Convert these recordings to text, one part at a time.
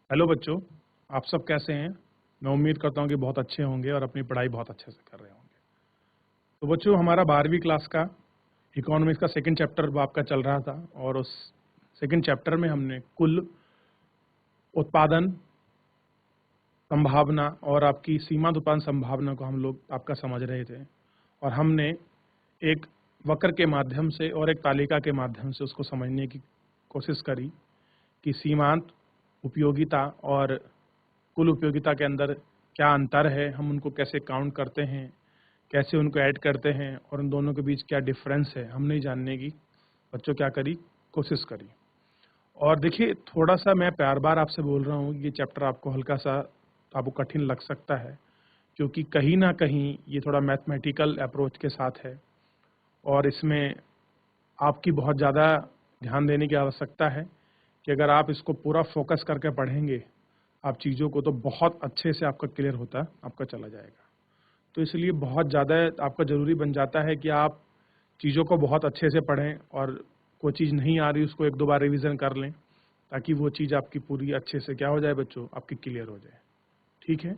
Hello बच्चों, आप सब कैसे हैं? मैं उम्मीद करता हूं कि बहुत अच्छे होंगे और अपनी पढ़ाई बहुत अच्छे से कर रहे होंगे। तो बच्चों, हमारा 12वीं क्लास का इकोनॉमिक्स का सेकंड चैप्टर आपका चल रहा था और उस सेकंड चैप्टर में हमने कुल उत्पादन संभावना और आपकी सीमांत उत्पादन संभावना को हम लोग आपका समझ रहे थे और हमने एक वक्र के माध्यम से और एक तालिका के माध्यम से उसको समझने की कोशिश करी कि सीमांत उपयोगिता और कुल उपयोगिता के अंदर क्या अंतर है, हम उनको कैसे काउंट करते हैं, कैसे उनको ऐड करते हैं और उन दोनों के बीच क्या डिफरेंस है, हमने जानने की बच्चों क्या करी, कोशिश करी। और देखिए, थोड़ा सा मैं प्यार बार आपसे बोल रहा हूँ, ये चैप्टर आपको हल्का सा आपको कठिन लग सकता है क्योंकि कहीं ना कहीं ये थोड़ा मैथमेटिकल अप्रोच के साथ है और इसमें आपकी बहुत ज़्यादा ध्यान देने की आवश्यकता है कि अगर आप इसको पूरा फोकस करके पढ़ेंगे आप चीज़ों को, तो बहुत अच्छे से आपका क्लियर होता आपका चला जाएगा। तो इसलिए बहुत ज़्यादा आपका ज़रूरी बन जाता है कि आप चीज़ों को बहुत अच्छे से पढ़ें और कोई चीज़ नहीं आ रही उसको एक दो बार रिवीजन कर लें ताकि वो चीज़ आपकी पूरी अच्छे से क्या हो जाए बच्चों, आपकी क्लियर हो जाए। ठीक है,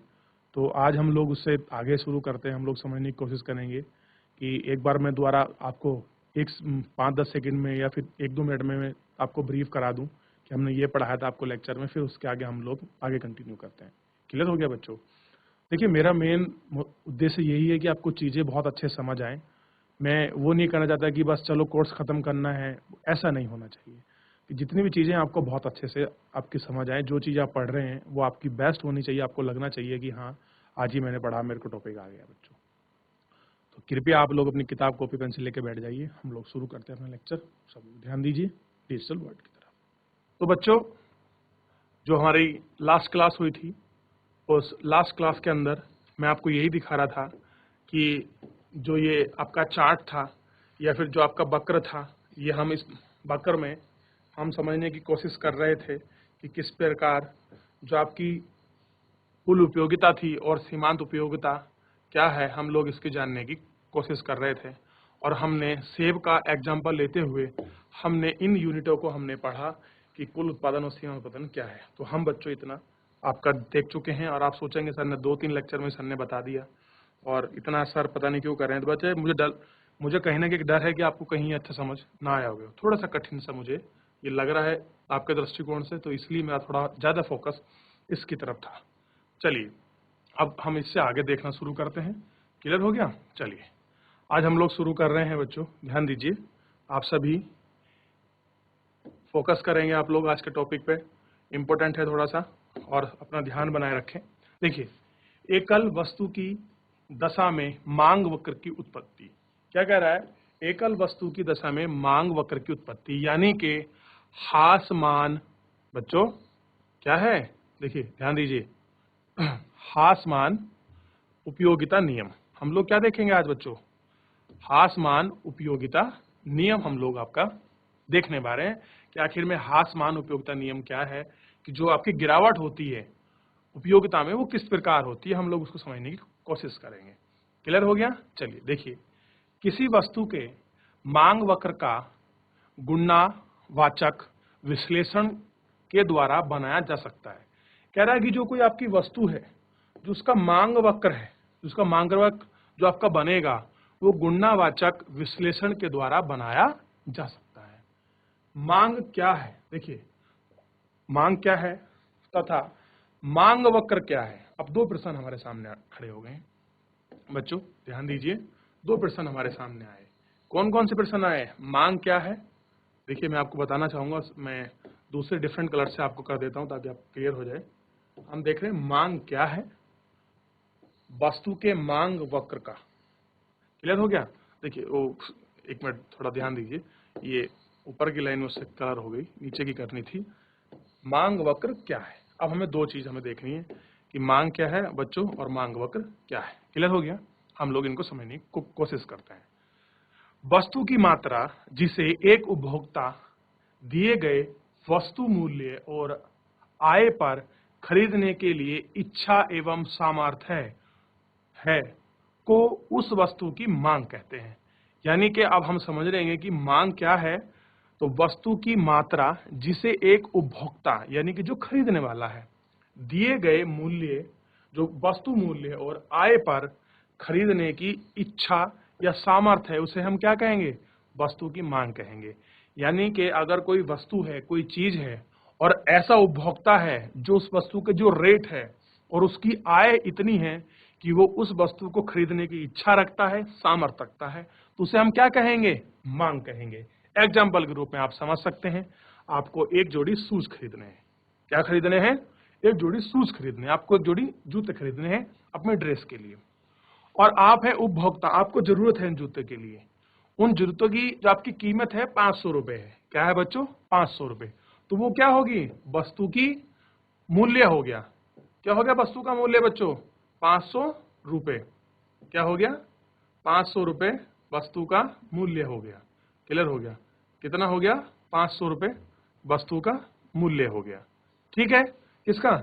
तो आज हम लोग उससे आगे शुरू करते हैं। हम लोग समझने की कोशिश करेंगे कि एक बार मैं दोबारा आपको 5-10 सेकंड में या फिर 1-2 मिनट में मैं आपको ब्रीफ करा दूं कि हमने ये पढ़ाया था आपको लेक्चर में, फिर उसके आगे हम लोग आगे कंटिन्यू करते हैं। क्लियर हो गया बच्चों? देखिए, मेरा मेन उद्देश्य यही है कि आपको चीज़ें बहुत अच्छे से समझ आएँ। मैं वो नहीं करना चाहता कि बस चलो कोर्स ख़त्म करना है, ऐसा नहीं होना चाहिए। कि जितनी भी चीज़ें आपको बहुत अच्छे से आपकी समझ आएँ, जो चीज़ आप पढ़ रहे हैं वो आपकी बेस्ट होनी चाहिए, आपको लगना चाहिए कि हाँ, आज ही मैंने पढ़ा, मेरे को टॉपिक आ गया बच्चों। तो कृपया आप लोग अपनी किताब, कॉपी, पेंसिल लेके बैठ जाइए, हम लोग शुरू करते हैं अपना लेक्चर। सब ध्यान दीजिए डिजिटल वर्ल्ड की तरफ। तो बच्चों, जो हमारी लास्ट क्लास हुई थी, उस लास्ट क्लास के अंदर मैं आपको यही दिखा रहा था कि जो ये आपका चार्ट था या फिर जो आपका वक्र था, ये हम इस वक्र में हम समझने की कोशिश कर रहे थे कि किस प्रकार जो आपकी कुल उपयोगिता थी और सीमांत उपयोगिता क्या है, हम लोग इसकी जानने की कोशिश कर रहे थे। और हमने सेब का एग्जाम्पल लेते हुए हमने इन यूनिटों को हमने पढ़ा कि कुल उत्पादन और सीमांत उत्पादन क्या है। तो हम बच्चों इतना आपका देख चुके हैं और आप सोचेंगे सर ने 2-3 लेक्चर में सर ने बता दिया और इतना सर पता नहीं क्यों कर रहे हैं। तो बच्चे, मुझे कहीं ना कहीं डर है कि आपको कहीं अच्छा समझ ना आया होगा, थोड़ा सा कठिन सा मुझे ये लग रहा है आपके दृष्टिकोण से, तो इसलिए मेरा थोड़ा ज़्यादा फोकस इसकी तरफ था। चलिए, अब हम इससे आगे देखना शुरू करते हैं। क्लियर हो गया? चलिए, आज हम लोग शुरू कर रहे हैं बच्चों, ध्यान दीजिए, आप सभी फोकस करेंगे। आप लोग आज के टॉपिक पे, इम्पोर्टेंट है थोड़ा सा, और अपना ध्यान बनाए रखें। देखिए, एकल वस्तु की दशा में मांग वक्र की उत्पत्ति। क्या कह रहा है? एकल वस्तु की दशा में मांग वक्र की उत्पत्ति, यानी कि हासमान। बच्चों, क्या है? देखिए, ध्यान दीजिए, हासमान उपयोगिता नियम। हम लोग क्या देखेंगे आज बच्चों? हासमान उपयोगिता नियम हम लोग आपका देखने वाले हैं कि आखिर में हासमान उपयोगिता नियम क्या है, कि जो आपकी गिरावट होती है उपयोगिता में वो किस प्रकार होती है, हम लोग उसको समझने की कोशिश करेंगे। क्लियर हो गया? चलिए देखिए, किसी वस्तु के मांग वक्र का गुणवाचक विश्लेषण के द्वारा बनाया जा सकता है। कह रहा है कि जो कोई आपकी वस्तु है, जो उसका मांग वक्र है, उसका मांग वक्र जो आपका बनेगा वो गुणवाचक विश्लेषण के द्वारा बनाया जा सकता है। मांग क्या है? देखिए, मांग क्या है तथा मांग वक्र क्या है। अब दो प्रश्न हमारे सामने खड़े हो गए बच्चों, ध्यान दीजिए, दो प्रश्न हमारे सामने आए। कौन कौन से प्रश्न आए? मांग क्या है? देखिए, मैं आपको बताना चाहूंगा, मैं दूसरे डिफरेंट कलर से आपको कर देता हूं ताकि आप क्लियर हो जाए। हम देख रहे हैं मांग क्या है, वस्तु के मांग वक्र का। क्लियर हो गया? देखिए, वो एक मिनट थोड़ा ध्यान दीजिए, ये ऊपर की लाइन उससे कलर हो गई, नीचे की करनी थी। मांग वक्र क्या है? अब हमें दो चीज हमें देखनी है कि मांग क्या है बच्चों और मांग वक्र क्या है। क्लियर हो गया? हम लोग इनको समझने की कोशिश करते हैं। वस्तु की मात्रा जिसे एक उपभोक्ता दिए गए वस्तु मूल्य और आय पर खरीदने के लिए इच्छा एवं सामर्थ्य है को उस वस्तु की मांग कहते हैं। यानी कि अब हम समझ रहे हैं कि मांग क्या है, तो वस्तु की मात्रा जिसे एक उपभोक्ता यानी कि जो खरीदने वाला है दिए गए मूल्य, जो वस्तु मूल्य और आय पर खरीदने की इच्छा या सामर्थ्य है, उसे हम क्या कहेंगे? वस्तु की मांग कहेंगे। यानी कि अगर कोई वस्तु है, कोई चीज है और ऐसा उपभोक्ता है जो उस वस्तु के जो रेट है और उसकी आय इतनी है कि वो उस वस्तु को खरीदने की इच्छा रखता है, सामर्थ्य रखता है, तो उसे हम क्या कहेंगे? मांग कहेंगे। एग्जाम्पल के रूप में आप समझ सकते हैं, आपको एक जोड़ी शूज खरीदने हैं। क्या खरीदने हैं? एक जोड़ी शूज खरीदने हैं, आपको एक जोड़ी जूते खरीदने हैं अपने ड्रेस के लिए, और आप है उपभोक्ता, आपको जरूरत है इन जूते के लिए। उन जूतों की जो आपकी कीमत है 500 रुपए है। क्या है बच्चों? 500 रुपए। तो वो क्या होगी? वस्तु की मूल्य हो गया। क्या हो गया वस्तु का मूल्य बच्चों? 500 रुपए। क्या हो गया? 500 रुपए वस्तु का मूल्य हो गया। क्लियर हो गया? कितना हो गया? 500 रुपए वस्तु का मूल्य हो गया। ठीक है? किसका?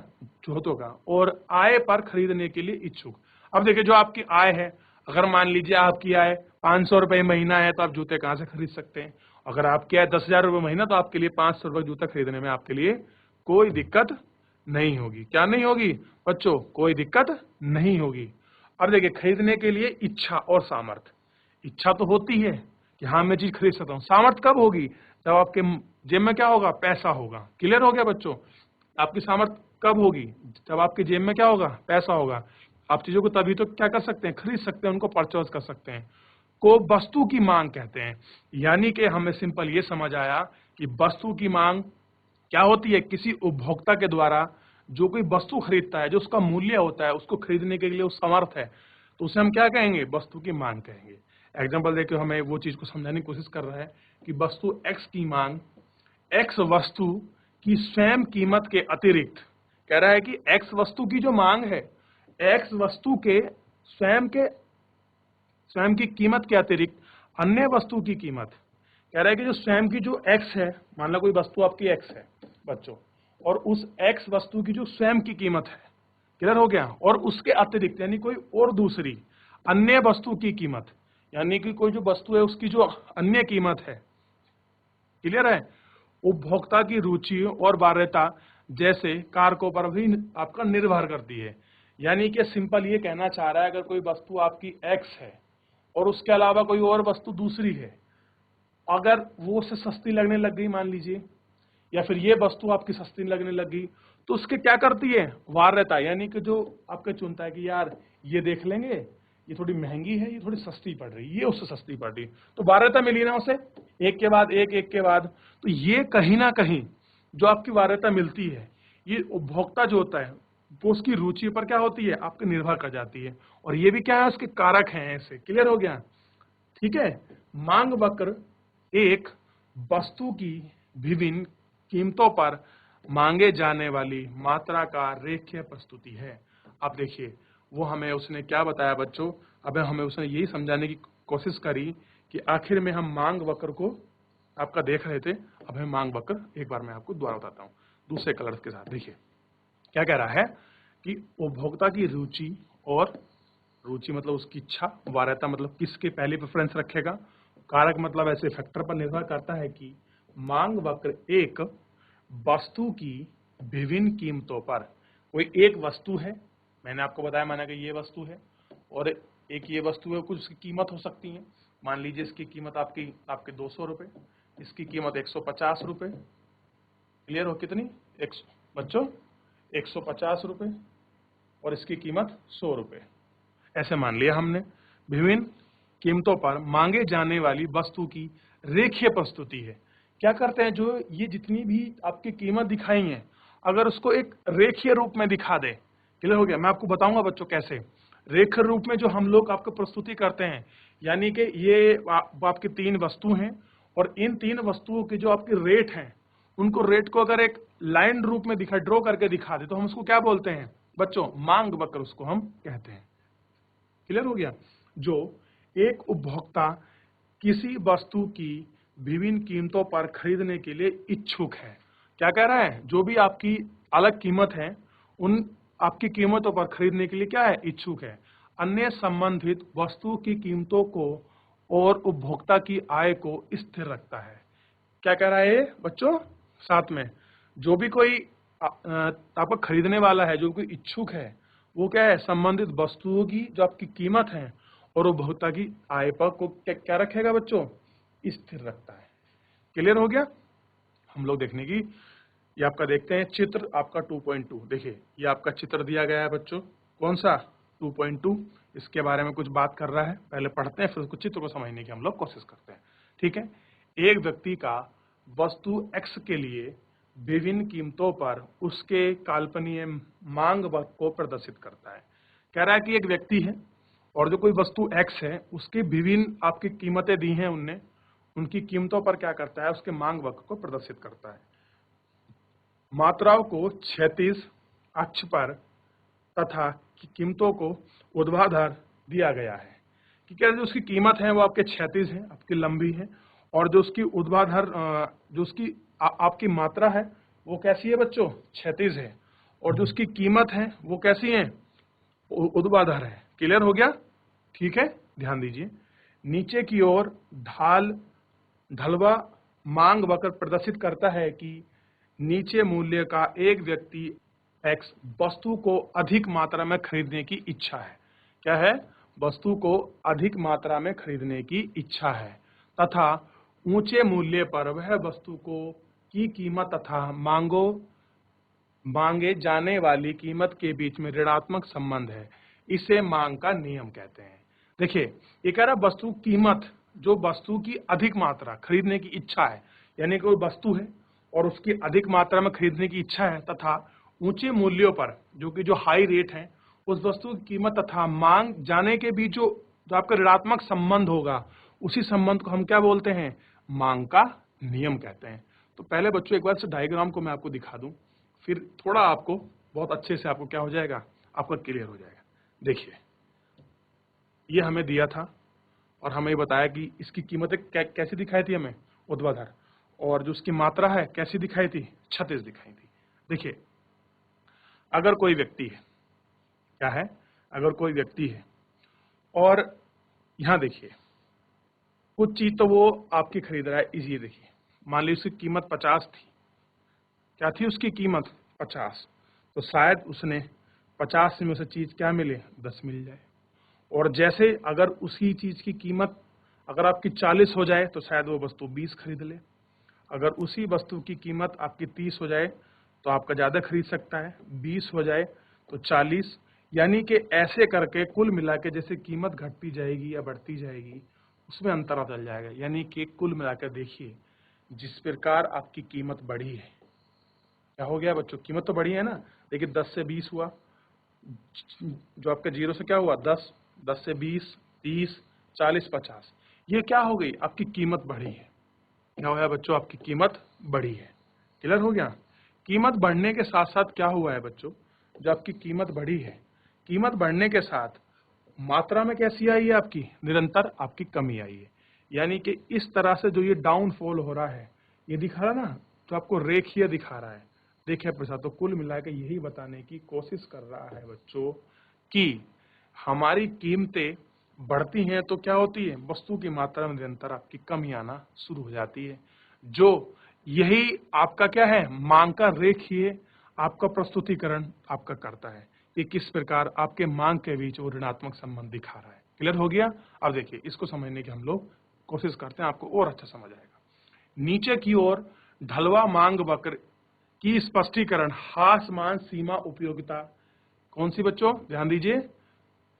जूतों का। और आय पर खरीदने के लिए इच्छुक। अब देखिए, जो आपकी आय है, अगर मान लीजिए आपकी आय 500 रुपए महीना है, तो आप जूते कहां से खरीद सकते हैं? अगर आपकी आय 10,000 रुपए महीना, तो आपके लिए 500 रुपए जूता खरीदने में आपके लिए कोई दिक्कत नहीं होगी। क्या नहीं होगी बच्चों? कोई दिक्कत नहीं होगी। अब देखिए, खरीदने के लिए इच्छा और सामर्थ्य। इच्छा तो होती है कि हाँ मैं चीज खरीद सकता हूँ। सामर्थ्य कब होगी? जब आपके जेब में क्या होगा? पैसा होगा। क्लियर हो गया बच्चों? आपकी सामर्थ्य कब होगी? जब आपके जेब में क्या होगा? पैसा होगा। आप चीजों को तभी तो क्या कर सकते हैं? खरीद सकते हैं, उनको परचेज कर सकते हैं। को वस्तु की मांग कहते हैं। यानी कि हमें सिंपल ये समझ आया कि वस्तु की मांग क्या होती है? किसी उपभोक्ता के द्वारा जो कोई वस्तु खरीदता है, जो उसका मूल्य होता है, उसको खरीदने के लिए वो समर्थ है, तो उसे हम क्या कहेंगे? वस्तु की मांग कहेंगे। एग्जाम्पल देखिए, हमें वो चीज को समझाने की कोशिश कर रहा है कि वस्तु एक्स की मांग एक्स वस्तु की स्वयं कीमत के अतिरिक्त, कह रहा है कि एक्स वस्तु की जो मांग है, एक्स वस्तु के स्वयं की कीमत के अतिरिक्त अन्य वस्तु की कीमत, कह रहा है कि जो स्वयं की जो एक्स है, मान लो कोई वस्तु आपकी एक्स है बच्चों, और उस एक्स वस्तु की जो स्वयं की कीमत है, क्लियर हो गया, और उसके अतिरिक्त यानी कोई और दूसरी अन्य वस्तु की कीमत, यानी कि कोई जो वस्तु है उसकी जो अन्य कीमत है, क्लियर है, उपभोक्ता की रुचि और बाध्यता जैसे कारकों पर भी आपका निर्भर करती है। यानी कि सिंपल ये कहना चाह रहा है, अगर कोई वस्तु आपकी एक्स है और उसके अलावा कोई और वस्तु दूसरी है, अगर वो उससे सस्ती लगने लग गई मान लीजिए, या फिर ये वस्तु आपकी सस्ती लगने लग गई, तो उसके क्या करती है? वार्यता, यानी कि जो आपके चुनता है कि यार ये देख लेंगे, ये थोड़ी महंगी है, ये थोड़ी सस्ती पड़ रही है, ये उससे सस्ती पड़ रही, तो वार्यता मिली ना उसे, एक के बाद एक, एक के बाद। तो ये कहीं ना कहीं जो आपकी वार्यता मिलती है, ये उपभोक्ता जो होता है वो उसकी रुचि पर क्या होती है? आपके निर्भर कर जाती है। और ये भी क्या है? उसके कारक हैं ऐसे। क्लियर हो गया? ठीक है। मांग वक्र एक वस्तु की विभिन्न कीमतों पर मांगे जाने वाली मात्रा का रेखीय प्रस्तुति है। अब देखिए, वो हमें उसने क्या बताया बच्चों? अब हमें उसने यही समझाने की कोशिश करी कि आखिर में हम मांग वक्र को आपका देख रहे थे। अब हमें मांग वक्र एक बार मैं आपको दोबारा बताता हूँ दूसरे कलर्स के साथ। देखिए क्या कह रहा है कि उपभोक्ता की रुचि, और रुचि मतलब उसकी इच्छा, वार्यता मतलब किसके पहले प्रेफरेंस रखेगा, कारक मतलब ऐसे फैक्टर पर निर्भर करता है कि मांग वक्र एक वस्तु की विभिन्न कीमतों पर, कोई एक वस्तु है, मैंने आपको बताया माना कि ये वस्तु है, और एक ये वस्तु है, कुछ उसकी कीमत हो सकती है। मान लीजिए इसकी कीमत आपके 200 रुपए, इसकी कीमत 150 रुपए। क्लियर हो? कितनी? बच्चों 150 रुपए, और इसकी कीमत 100 रुपए, ऐसे मान लिया हमने। विभिन्न कीमतों पर मांगे जाने वाली वस्तु की रेखीय प्रस्तुति है। क्या करते हैं? जो ये जितनी भी आपकी कीमत दिखाई है, अगर उसको एक रेखीय रूप में दिखा दे। क्लियर हो गया? मैं आपको बताऊंगा बच्चों कैसे। रेखीय रूप में जो हम लोग आपको प्रस्तुति करते हैं, यानी कि ये आपकी 3 वस्तु हैं, और इन 3 वस्तुओं की जो आपकी रेट हैं, उनको रेट को अगर एक लाइन रूप में ड्रॉ करके दिखा दे, तो हम उसको क्या बोलते हैं बच्चों? मांग वक्र उसको हम कहते हैं। क्लियर हो गया? जो एक उपभोक्ता किसी वस्तु की विभिन्न कीमतों पर खरीदने के लिए इच्छुक है। क्या कह रहा है? जो भी आपकी अलग कीमत है, उन आपकी कीमतों पर खरीदने के लिए क्या है? इच्छुक है। अन्य संबंधित वस्तु की कीमतों को और उपभोक्ता की आय को स्थिर रखता है। क्या कह रहा है बच्चों? साथ में जो भी कोई आपका खरीदने वाला है, जो कोई इच्छुक है, वो क्या है, संबंधित वस्तुओं की जो आपकी कीमत है और उपभोक्ता की आय पर को क्या रखेगा बच्चों, स्थिर रखता है। क्लियर हो गया। हम लोग देखने की, ये आपका देखते हैं चित्र आपका 2.2। देखिए ये आपका चित्र दिया गया है बच्चों, कौन सा 2.2, इसके बारे में कुछ बात कर रहा है। पहले पढ़ते हैं फिर उसको चित्र को समझने की हम लोग कोशिश करते हैं। ठीक है, एक व्यक्ति का वस्तु X के लिए विभिन्न कीमतों पर उसके काल्पनीय मांग वक्र को प्रदर्शित करता है। कह रहा है कि एक व्यक्ति है और जो कोई वस्तु X है उसकी विभिन्न आपकी कीमतें दी हैं उनने, उनकी कीमतों पर क्या करता है, उसके मांग वक्र को प्रदर्शित करता है। मात्राओं को क्षैतिज अक्ष पर तथा कीमतों को ऊर्ध्वाधर दिया गया है कि क्या जो उसकी कीमत है वो आपके क्षैतिज है, आपकी लंबी है, और जो उसकी ऊर्ध्वाधर जो उसकी आपकी मात्रा है वो कैसी है बच्चों, क्षैतिज है, और जो उसकी कीमत है वो कैसी है, ऊर्ध्वाधर है। क्लियर हो गया। ठीक है, ध्यान दीजिए। नीचे की ओर ढलवा मांग वक्र प्रदर्शित करता है कि नीचे मूल्य का एक व्यक्ति X वस्तु को अधिक मात्रा में खरीदने की इच्छा है। क्या है, वस्तु को अधिक मात्रा में खरीदने की इच्छा है तथा ऊंचे मूल्य पर वह वस्तु की कीमत तथा मांगे जाने वाली कीमत के बीच में ऋणात्मक संबंध है। इसे मांग का नियम कहते हैं। देखिए ये कह रहा वस्तु कीमत, जो वस्तु की अधिक मात्रा खरीदने की इच्छा है, यानी कोई वस्तु है और उसकी अधिक मात्रा में खरीदने की इच्छा है तथा ऊंचे मूल्यों पर, जो कि जो हाई रेट है, उस वस्तु की कीमत तथा मांग जाने के बीच जो आपका ऋणात्मक संबंध होगा, उसी संबंध को हम क्या बोलते हैं, मांग का नियम कहते हैं। तो पहले बच्चों एक बार से डायग्राम को मैं आपको दिखा दूं, फिर थोड़ा आपको बहुत अच्छे से आपको क्या हो जाएगा, आपका क्लियर हो जाएगा। देखिए ये हमें दिया था और हमें बताया कि इसकी कीमतें कैसी दिखाई थी हमें, ऊर्ध्वाधर, और जो उसकी मात्रा है कैसी दिखाई थी, क्षैतिज दिखाई थी। देखिए अगर कोई व्यक्ति है, क्या है, अगर कोई व्यक्ति है और यहां देखिए कुछ चीज तो वो आपकी खरीद रहा है, इसी देखिए मान लीजिए उसकी कीमत 50 थी। क्या थी उसकी कीमत, 50, तो शायद उसने 50 में से चीज क्या मिले, 10 मिल जाए। और जैसे अगर उसी चीज की कीमत अगर आपकी 40 हो जाए तो शायद वो वस्तु 20 खरीद ले। अगर उसी वस्तु की कीमत आपकी 30 हो जाए तो आपका ज्यादा खरीद सकता है, 20 हो जाए तो 40, यानी कि ऐसे करके कुल मिला के जैसे कीमत घटती जाएगी या बढ़ती जाएगी उसमें अंतर चल जाएगा। यानी कि कुल मिलाकर देखिए जिस प्रकार आपकी कीमत बढ़ी है, क्या हो गया बच्चों, कीमत तो बढ़ी है ना। देखिए 10 से 20 हुआ, जो आपका 0 से क्या हुआ 10, 10 से 20, 30, 40, 50, ये क्या हो गई, आपकी कीमत बढ़ी है। क्या हुआ है बच्चों, आपकी कीमत बढ़ी है। क्लियर हो गया। कीमत बढ़ने के साथ साथ क्या हुआ है बच्चों, जो आपकी कीमत बढ़ी है, कीमत बढ़ने के साथ मात्रा में कैसी आई है आपकी, निरंतर आपकी कमी आई है। यानी कि इस तरह से जो ये डाउनफॉल हो रहा है, ये दिखा रहा ना, तो आपको रेखीय दिखा रहा है। देखिए प्रसाद, तो कुल मिलाकर यही बताने की कोशिश कर रहा है बच्चों कि हमारी कीमतें बढ़ती हैं तो क्या होती है, वस्तु की मात्रा में निरंतर आपकी कमी आना शुरू हो जाती है। जो यही आपका क्या है, मांग का रेखीय आपका प्रस्तुतिकरण आपका करता है कि किस प्रकार आपके मांग के बीच वो ऋणात्मक संबंध दिखा रहा है। क्लियर हो गया। अब देखिए इसको समझने की हम लोग कोशिश करते हैं, आपको और अच्छा समझ आएगा। नीचे की ओर ढलवा मांग वक्र की स्पष्टीकरण हासमान सीमा उपयोगिता, कौन सी बच्चों, ध्यान दीजिए।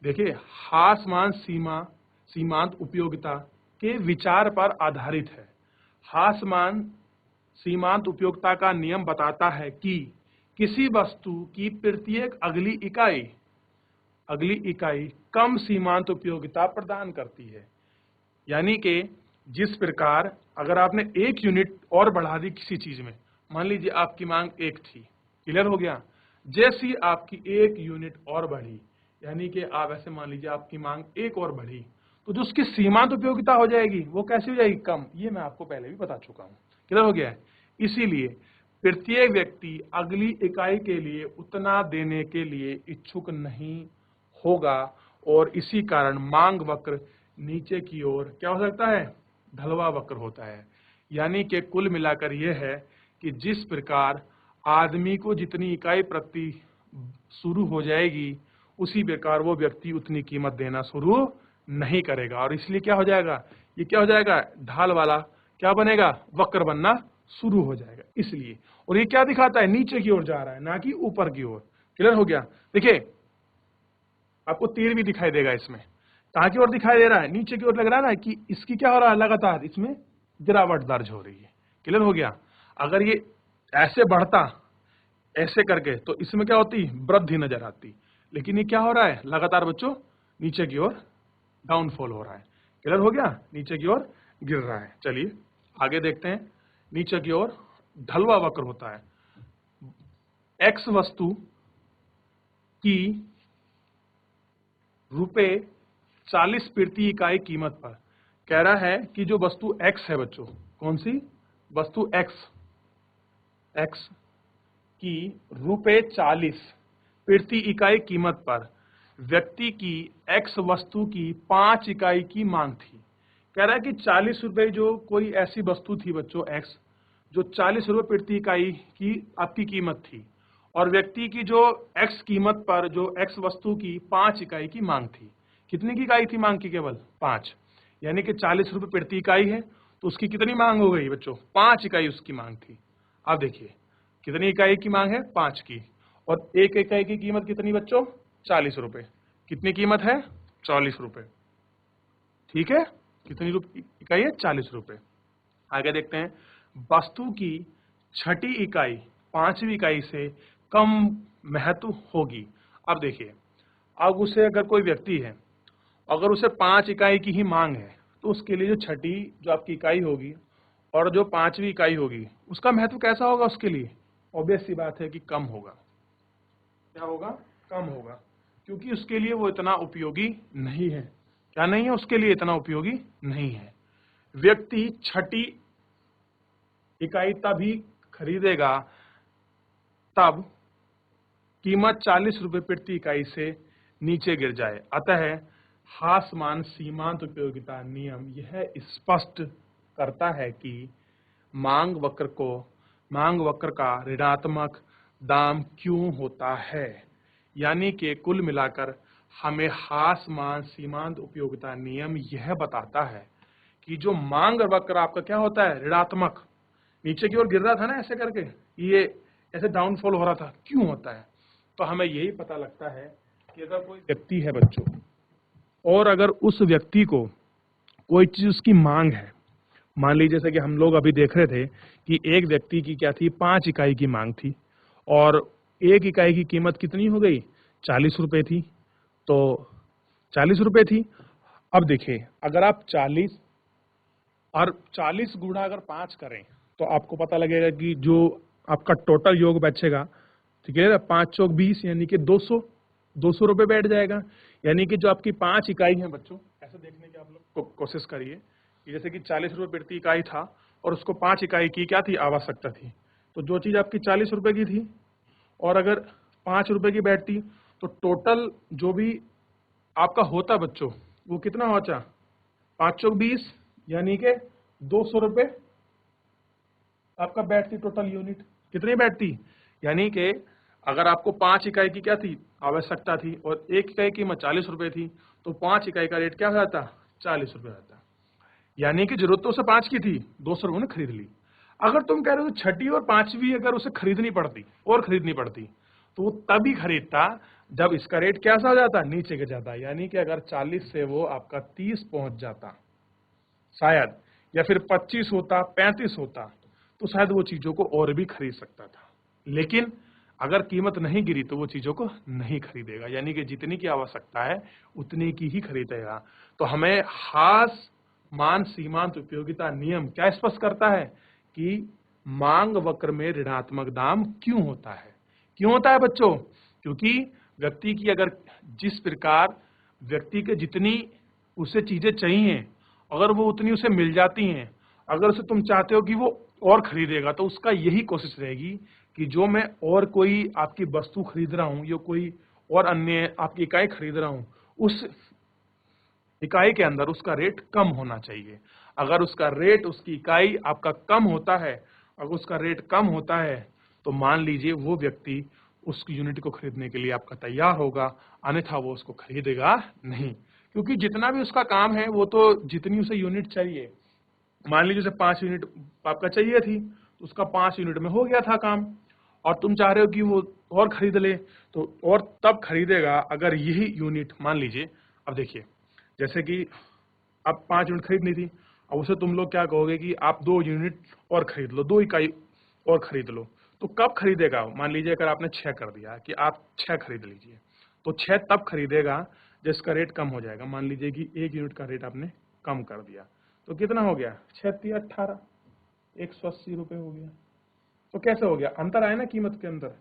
देखिए हासमान सीमांत उपयोगिता के विचार पर आधारित है। हासमान सीमांत उपयोगिता का नियम बताता है कि किसी वस्तु की प्रत्येक अगली इकाई कम सीमांत उपयोगिता प्रदान करती है। यानी कि जिस प्रकार अगर आपने 1 यूनिट और बढ़ा दी किसी चीज में, मान लीजिए आपकी मांग 1 थी, क्लियर हो गया, जैसी आपकी 1 यूनिट और बढ़ी, यानी कि आप ऐसे मान लीजिए आपकी मांग 1 और बढ़ी, तो जो उसकी सीमांत उपयोगिता हो जाएगी वो कैसी हो जाएगी, कम। ये मैं आपको पहले भी बता चुका हूं। क्लियर हो गया है। इसीलिए प्रत्येक व्यक्ति अगली इकाई के लिए उतना देने के लिए इच्छुक नहीं होगा और इसी कारण मांग वक्र नीचे की ओर क्या हो सकता है, ढलवा वक्र होता है। यानी कि कुल मिलाकर यह है कि जिस प्रकार आदमी को जितनी इकाई प्रति शुरू हो जाएगी उसी प्रकार वो व्यक्ति उतनी कीमत देना शुरू नहीं करेगा, और इसलिए क्या हो जाएगा, ये क्या हो जाएगा, ढाल वाला क्या बनेगा, वक्र बनना शुरू हो जाएगा। इसलिए, और ये क्या दिखाता है, नीचे की ओर जा रहा है ना कि ऊपर की ओर। क्लियर हो गया। देखिए आपको तीर भी दिखाई देगा इसमें, कहां की ओर दिखाई दे रहा है, नीचे की ओर लग रहा है ना कि इसकी क्या हो रहा है, लगातार इसमें गिरावट दर्ज हो रही है। क्लियर हो गया। अगर ये ऐसे बढ़ता ऐसे करके तो इसमें क्या होती, वृद्धि नजर आती, लेकिन ये क्या हो रहा है, लगातार बच्चों नीचे की ओर डाउनफॉल हो रहा है। क्लियर हो गया, नीचे की ओर गिर रहा है। चलिए आगे देखते हैं। नीचे की ओर ढलवा वक्र होता है। एक्स वस्तु की ₹40 प्रति इकाई कीमत पर, कह रहा है कि जो वस्तु एक्स है बच्चों, कौन सी वस्तु एक्स की ₹40 प्रति इकाई कीमत पर व्यक्ति की एक्स वस्तु की 5 इकाई की मांग थी। कह रहा है कि 40 रुपए जो कोई ऐसी वस्तु थी बच्चों एक्स, जो 40 रुपए प्रति इकाई की आपकी कीमत थी, और व्यक्ति की जो एक्स कीमत पर जो एक्स वस्तु की 5 इकाई की मांग थी। कितनी की इकाई थी मांग की, केवल 5, यानी कि 40 रुपए प्रति इकाई है तो उसकी कितनी मांग हो गई बच्चों, 5 इकाई उसकी मांग थी। अब देखिए कितनी इकाई की मांग है, 5 की, और एक इकाई की कीमत कितनी बच्चों, 40 रुपए। कितनी कीमत है, 40 रुपए। ठीक है, कितनी इकाई है, 40 रुपए। आगे देखते हैं। वस्तु की छठी इकाई 5वीं इकाई से कम महत्व होगी। अब देखिए, अब उसे अगर कोई व्यक्ति है, अगर उसे 5 इकाई की ही मांग है तो उसके लिए जो छठी जो आपकी इकाई होगी और जो 5वीं इकाई होगी उसका महत्व कैसा होगा, उसके लिए ऑब्वियस सी बात है कि कम होगा। क्या होगा, कम होगा, क्योंकि उसके लिए वो इतना उपयोगी नहीं है। क्या नहीं है, उसके लिए इतना उपयोगी नहीं है। व्यक्ति छठी इकाई तभी खरीदेगा तब कीमत 40 रुपए प्रति इकाई से नीचे गिर जाए। अतः हासमान सीमांत उपयोगिता नियम यह स्पष्ट करता है कि मांग वक्र का ऋणात्मक दाम क्यों होता है। यानी कि कुल मिलाकर हमें हासमान सीमांत उपयोगिता नियम यह बताता है कि जो मांग वक्र आपका क्या होता है, ऋणात्मक, नीचे की ओर गिर रहा था ना ऐसे करके, ये ऐसे डाउनफॉल हो रहा था, क्यों होता है। तो हमें यही पता लगता है कि अगर कोई व्यक्ति है बच्चों, और अगर उस व्यक्ति को कोई चीज उसकी मांग है, मान लीजिए जैसे कि हम लोग अभी देख रहे थे कि एक व्यक्ति की क्या थी, 5 इकाई की मांग थी, और एक इकाई की कीमत कितनी हो गई, 40 रुपए थी। तो 40 रुपए थी। अब देखिए अगर आप 40 और 40 गुणा अगर 5 करें तो आपको पता लगेगा कि जो आपका टोटल योग बचेगा, ठीक है, 5 चौक 20, यानी कि 200 रुपए बैठ जाएगा। यानी कि जो आपकी 5 इकाई है बच्चों, ऐसे देखने की आप लोग कोशिश करिए कि जैसे कि 40 रुपए प्रति इकाई था और उसको 5 इकाई की क्या थी, आवश्यकता थी। तो जो चीज आपकी 40 रुपए की थी और अगर 5 रुपए की बैठती तो टोटल जो भी आपका होता बच्चों वो कितना होता, 5 चौक 20, यानी कि 200 रुपए आपका बैठती टोटल यूनिट। कितनी बैठती, यानी कि अगर आपको 5 इकाई की क्या थी, आवश्यकता थी, और एक इकाई की कीमत 40 रुपए थी, तो 5 इकाई का रेट क्या हो जाता, 40 रुपए आता। यानी कि जरूरत तो उसे 5 की थी, 200 रुपए ने खरीद ली। अगर तुम कह रहे हो छठी और 5वीं अगर उसे खरीदनी पड़ती और खरीदनी पड़ती तो वो तभी खरीदता जब इसका रेट कैसा हो जाता, नीचे गिर जाता। यानी कि अगर 40 से वो आपका 30 पहुंच जाता शायद, या फिर 25 होता, 35 होता, तो शायद वो चीजों को और भी खरीद सकता था। लेकिन अगर कीमत नहीं गिरी तो वो चीजों को नहीं खरीदेगा, यानी कि जितनी की आवश्यकता है उतनी की ही खरीदेगा। तो हमें हास मान सीमांत उपयोगिता नियम क्या स्पष्ट करता है कि मांग वक्र में ऋणात्मक दाम क्यों होता है। क्यों होता है बच्चों, क्योंकि व्यक्ति की अगर जिस प्रकार व्यक्ति के जितनी उसे चीजें चाहिए अगर वो उतनी उसे मिल जाती हैं, अगर उसे तुम चाहते हो कि वो और खरीदेगा, तो उसका यही कोशिश रहेगी कि जो मैं और कोई आपकी वस्तु खरीद रहा हूं या कोई और अन्य आपकी इकाई खरीद रहा हूं, उस इकाई के अंदर उसका रेट कम होना चाहिए। अगर उसका रेट, उसकी इकाई आपका कम होता है, अगर उसका रेट कम होता है तो मान लीजिए वो व्यक्ति उस यूनिट को खरीदने के लिए आपका तैयार होगा, अन्यथा वो उसको खरीदेगा नहीं, क्योंकि जितना भी उसका काम है वो तो जितनी उसे यूनिट चाहिए, मान लीजिए उसे 5 यूनिट आपका चाहिए थी, तो उसका 5 यूनिट में हो गया था काम, और तुम चाह रहे हो कि वो और खरीद ले, तो और तब खरीदेगा अगर यही यूनिट, मान लीजिए, अब देखिए जैसे कि अब 5 यूनिट खरीदनी थी, अब उसे तुम लोग क्या कहोगे कि आप 2 यूनिट और खरीद लो, 2 इकाई और खरीद लो, तो कब खरीदेगा? मान लीजिए अगर आपने 6 कर दिया कि आप 6 खरीद लीजिए, तो 6 तब खरीदेगा जिसका रेट कम हो जाएगा। मान लीजिए कि 1 यूनिट का रेट आपने कम कर दिया, तो कितना हो गया? 6 × 18, 180 रुपये हो गया। तो कैसे हो गया? अंतर आया ना कीमत के अंदर।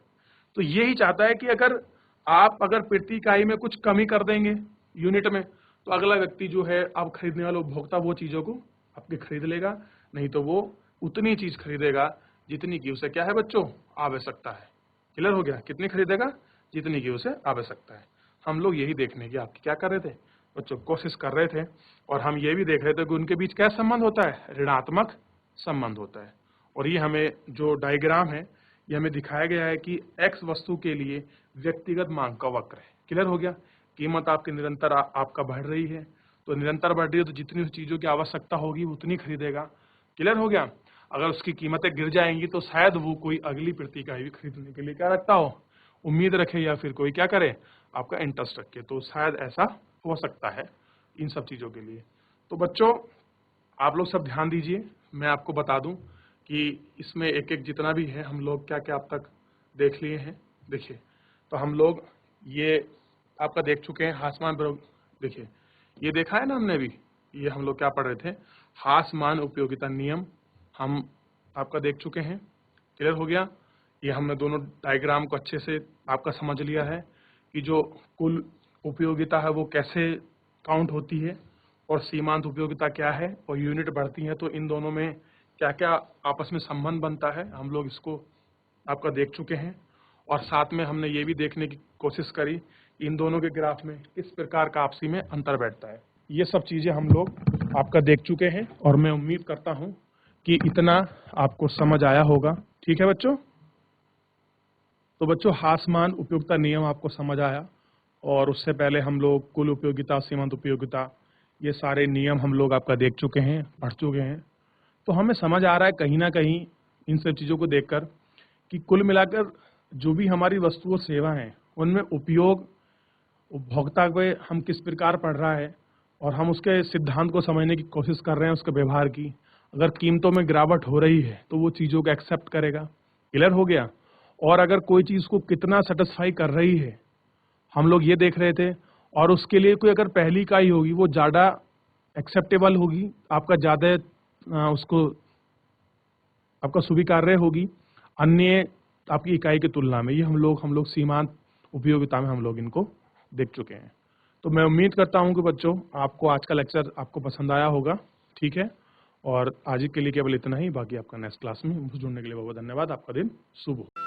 तो यही चाहता है कि अगर प्रति इकाई में कुछ कमी कर देंगे यूनिट में, तो अगला व्यक्ति जो है, आप खरीदने वाला उपभोक्ता, वो चीजों को आपके खरीद लेगा, नहीं तो वो उतनी चीज खरीदेगा जितनी की उसे क्या है बच्चों, आवश्यकता है। क्लियर हो गया? कितनी खरीदेगा? जितनी की उसे आवश्यकता है। हम लोग यही देखने की आपकी क्या कर रहे थे बच्चों, कोशिश कर रहे थे, और हम ये भी देख रहे थे कि उनके बीच क्या संबंध होता है, ऋणात्मक संबंध होता है। और ये हमें जो डायग्राम है, ये हमें दिखाया गया है कि एक्स वस्तु के लिए व्यक्तिगत मांग का वक्र है। क्लियर हो गया? कीमत आपकी निरंतर आपका बढ़ रही है, तो निरंतर बढ़ रही है, तो जितनी चीजों की आवश्यकता होगी उतनी खरीदेगा। क्लियर हो गया? अगर उसकी कीमतें गिर जाएंगी तो शायद वो कोई अगली प्रति इकाई भी खरीदने के लिए क्या रखता हो, उम्मीद रखे, या फिर कोई क्या करे, आपका इंटरेस्ट रखे। तो शायद ऐसा हो सकता है इन सब चीजों के लिए। तो बच्चों आप लोग सब ध्यान दीजिए, मैं आपको बता दूं कि इसमें एक एक जितना भी है हम लोग क्या क्या अब तक देख लिए हैं। देखिए, तो हम लोग ये आपका देख चुके हैं हासमान देखिए, ये देखा है ना हमने भी, ये हम लोग क्या पढ़ रहे थे, हासमान उपयोगिता नियम हम आपका देख चुके हैं। क्लियर हो गया? ये हमने दोनों डायग्राम को अच्छे से आपका समझ लिया है कि जो कुल उपयोगिता है वो कैसे काउंट होती है, और सीमांत उपयोगिता क्या है, और यूनिट बढ़ती है तो इन दोनों में क्या क्या आपस में संबंध बनता है, हम लोग इसको आपका देख चुके हैं। और साथ में हमने ये भी देखने की कोशिश करी इन दोनों के ग्राफ में किस प्रकार का आपसी में अंतर बैठता है। ये सब चीजें हम लोग आपका देख चुके हैं, और मैं उम्मीद करता हूं कि इतना आपको समझ आया होगा। ठीक है बच्चों? तो बच्चों हासमान उपयोगिता नियम आपको समझ आया, और उससे पहले हम लोग कुल उपयोगिता, सीमांत उपयोगिता, ये सारे नियम हम लोग आपका देख चुके हैं, पढ़ चुके हैं। तो हमें समझ आ रहा है कहीं ना कहीं इन सब चीज़ों को देखकर कि कुल मिलाकर जो भी हमारी वस्तु और सेवा हैं उनमें उपयोग उपभोक्ता पे हम किस प्रकार पढ़ रहा है, और हम उसके सिद्धांत को समझने की कोशिश कर रहे हैं, उसके व्यवहार की। अगर कीमतों में गिरावट हो रही है तो वो चीज़ों को एक्सेप्ट करेगा। क्लियर हो गया? और अगर कोई चीज़ को कितना सेटिस्फाई कर रही है हम लोग ये देख रहे थे, और उसके लिए कोई अगर पहली इकाई होगी वो ज़्यादा एक्सेप्टेबल होगी, आपका ज़्यादा उसको आपका स्वीकार्य होगी अन्य आपकी इकाई की तुलना में। ये हम लोग सीमांत उपयोगिता में हम लोग इनको देख चुके हैं। तो मैं उम्मीद करता हूं कि बच्चों आपको आज का लेक्चर आपको पसंद आया होगा। ठीक है? और आज के लिए केवल इतना ही, बाकी आपका नेक्स्ट क्लास में जुड़ने के लिए बहुत धन्यवाद। आपका दिन शुभ हो।